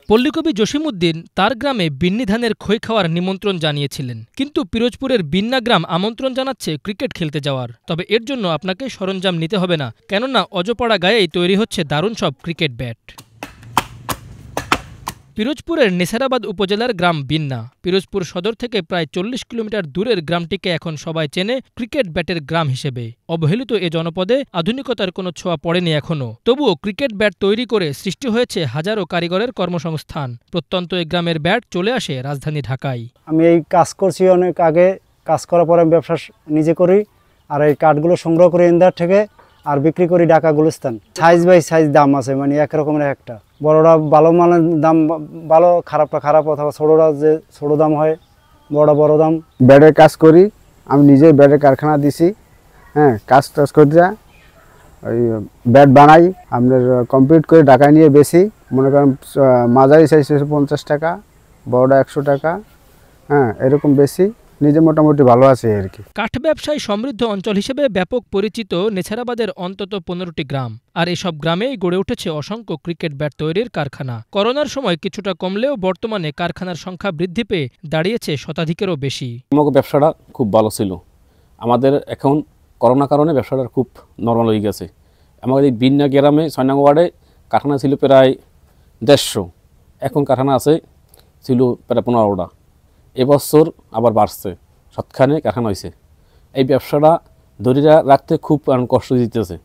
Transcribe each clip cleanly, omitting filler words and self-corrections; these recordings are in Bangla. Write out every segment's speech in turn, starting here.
পল্লীকবি জসিমউদ্দিন তার গ্রামে বিন্নি ধানের খই খাওয়ার নিমন্ত্রণ জানিয়েছিলেন, কিন্তু পিরোজপুরের বিন্না গ্রাম আমন্ত্রণ জানাচ্ছে ক্রিকেট খেলতে যাওয়ার। তবে এর জন্য আপনাকে সরঞ্জাম নিতে হবে না, কেননা অজপাড়া গায়েই তৈরি হচ্ছে দারুণ সব ক্রিকেট ব্যাট। পিরোজপুরের নেসারাবাদ উপজেলার গ্রাম বিন্না। পিরোজপুর সদর থেকে প্রায় ৪০ কিলোমিটার দূরের গ্রামটিকে এখন সবাই চেনে ক্রিকেট ব্যাটের গ্রাম হিসেবে। অবহেলিত এ জনপদে আধুনিকতার কোনো ছোঁয়া পড়েনি এখনও। তবুও ক্রিকেট ব্যাট তৈরি করে সৃষ্টি হয়েছে হাজারো কারিগরের কর্মসংস্থান। প্রত্যন্ত এই গ্রামের ব্যাট চলে আসে রাজধানী ঢাকায়। আমি এই কাজ করছি অনেক আগে, কাজ করার পরে আমি ব্যবসা নিজে করি, আর এই কাঠগুলো সংগ্রহ করে ইন্দার থেকে আর বিক্রি করি Dhaka Gulistan. Size by size দাম আছে, মানে একরকমের একটা। বড়রা ভালো মানের দাম ভালো, খারাপটা খারাপ, অথবা ছোটরা যে ছোট দাম হয়, বড় বড় দাম। ব্যাটের কাজ করি, আমি নিজেই ব্যাটের কারখানা দিছি। হ্যাঁ, কাজ টাজ করে ওই ব্যাট বানাই, আপনার কমপ্লিট করে ঢাকায় নিয়ে বেশি। মনে করেন মাঝারি সাইজ 50 টাকা, বড়টা 100 টাকা। হ্যাঁ, এরকম বেশি। নিজে মোটামুটি ভালো আছে আর কি। কাঠ ব্যবসায় সমৃদ্ধ অঞ্চল হিসেবে ব্যাপক পরিচিত নেছারাবাদের অন্তত 15টি গ্রাম, আর এসব গ্রামেই গড়ে উঠেছে অসংখ্য ক্রিকেট ব্যাট তৈরির কারখানা। করোনার সময় কিছুটা কমলেও বর্তমানে কারখানার সংখ্যা বৃদ্ধি পেয়ে দাঁড়িয়েছে শতাধিকেরও বেশি। আমাদের ব্যবসাটা খুব ভালো ছিল, আমাদের এখন করোনার কারণে ব্যবসাটা খুব নর্মাল হয়ে গেছে। আমাদের এই বিন্না গ্রামে 6 নং ওয়ার্ডে কারখানা ছিল প্রায় 150, এখন কারখানা আছে ছিল প্রায় 15টা। এবছর আবার বাড়ছে, সবখানে কারখানা হয়েছে। এই ব্যবসাটা ধরে রাখতে খুব কষ্ট দিতেছে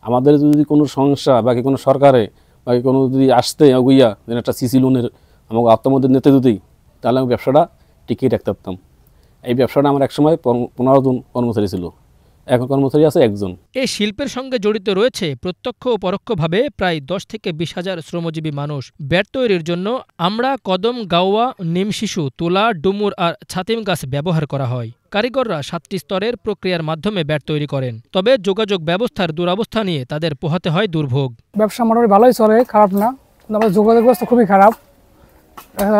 আমাদের। যদি কোনো সমস্যা বাকি কোনো সরকারে বাকি কোনো যদি আসতে গুইয়া একটা সিসি লোনের আমাকে আত্মমধ্যে নিতে দিতেই, তাহলে আমি ব্যবসাটা টিকিয়ে রাখতে পারতাম। এই ব্যবসাটা আমার একসময় 15 জন কর্মচারী ছিল, এখন কর্মচারী আছে 1 জন। এই শিল্পের সঙ্গে জড়িত রয়েছে প্রত্যক্ষ ও পরোক্ষভাবে প্রায় 10 থেকে 20 হাজার শ্রমজীবী মানুষ। ব্যাট তৈরির জন্য আমড়া, কদম, গাওয়া, নিম শিশু, তুলা, ডুমুর আর ছাতিম গাছ ব্যবহার করা হয়। কারিগররা 7টি স্তরের প্রক্রিয়ার মাধ্যমে ব্যাট তৈরি করেন। তবে যোগাযোগ ব্যবস্থার দুরবস্থা নিয়ে তাদের পোহাতে হয় দুর্ভোগ। ব্যবসা মোটামুটি ভালোই চলে, খারাপ না। আমাদের যোগাযোগ ব্যবস্থা খুবই খারাপ,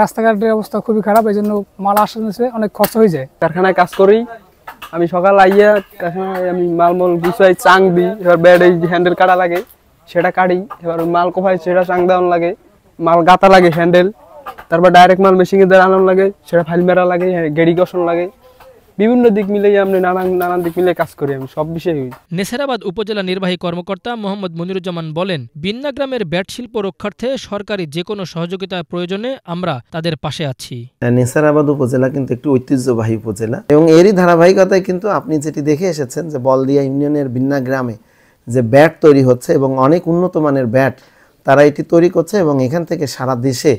রাস্তাঘাটের অবস্থা খুবই খারাপ, এই জন্য মাল আসতে অনেক খরচ হয়ে যায়। কারখানায় কাজ করি আমি, সকাল আইয়া কারখানায় আমি মাল গুছাই, চাং দিই, এবার ব্যাট এই হ্যান্ডেল কাটা লাগে সেটা কাটি, এবার মাল কোপাই সেটা চাং দেওয়ান লাগে, মাল গাতা লাগে হ্যান্ডেল, তারপর ডাইরেক্ট মাল মেশিনে দিয়ে আনানো লাগে, সেটা ফাইল মেরা লাগে, গেড়ি গঠন লাগে, বিভিন্ন দিক মিলে আমরা নানান দিক মিলে কাজ করি আমি সব বিষয়ে। নেছারাবাদ উপজেলা নির্বাহী কর্মকর্তা মোহাম্মদ মনিরুজ্জামান বলেন, বিন্না গ্রামের ব্যাট শিল্প রক্ষার্থে সরকারি যে কোনো সহযোগিতা প্রয়োজনে আমরা তাদের পাশে আছি। নেছারাবাদ উপজেলা কিন্তু একটি ঐতিহ্যবাহী উপজেলা, এবং এরই ধারাবাহিকতায় কিন্তু আপনি যেটি দেখে এসেছেন যে বলদিয়া ইউনিয়নের বিন্না গ্রামে যে ব্যাট তৈরি হচ্ছে এবং অনেক উন্নত মানের ব্যাট তারা এটি তৈরি করছে, এবং এখান থেকে সারা দেশে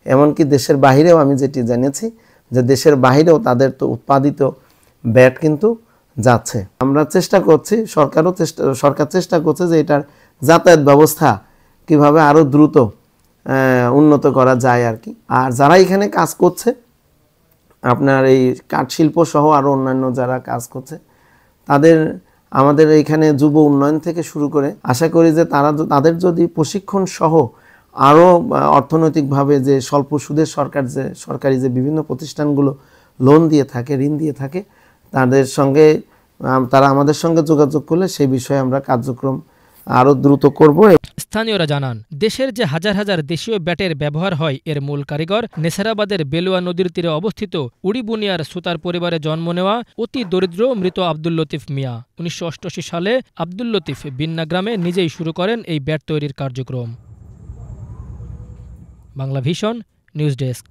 এমনকি দেশের বাহিরেও আমি যেটি জেনেছি যে দেশের বাহিরেও তাদের তো উৎপাদিত ব্যাট কিন্তু যাচ্ছে। আমরা চেষ্টা করছি, সরকার চেষ্টা করছে যে এটার যাতায়াত ব্যবস্থা কিভাবে আরও দ্রুত উন্নত করা যায় আর কি। আর যারা এখানে কাজ করছে, আপনার এই কাঠ শিল্প সহ আরও অন্যান্য যারা কাজ করছে, আমাদের এইখানে যুব উন্নয়ন থেকে শুরু করে আশা করি যে তাদের যদি প্রশিক্ষণ সহ আরও অর্থনৈতিকভাবে যে স্বল্প সুদের সরকারি যে বিভিন্ন প্রতিষ্ঠানগুলো লোন দিয়ে থাকে, ঋণ দিয়ে থাকে, তারা আমাদের সঙ্গে যোগাযোগ করলে সেই বিষয়ে আমরা কার্যক্রম আরও দ্রুত করব। স্থানীয়রা জানান, দেশের যে হাজার হাজার দেশীয় ব্যাটের ব্যবহার হয় এর মূল কারিগর নেছারাবাদের বেলুয়া নদীর তীরে অবস্থিত উড়িবুনিয়ার সুতার পরিবারে জন্ম নেওয়া অতি দরিদ্র মৃত আব্দুল লতিফ মিয়া। 1988 সালে আব্দুল লতিফ বিন্না গ্রামে নিজেই শুরু করেন এই ব্যাট তৈরির কার্যক্রম। Bangla vision news desk.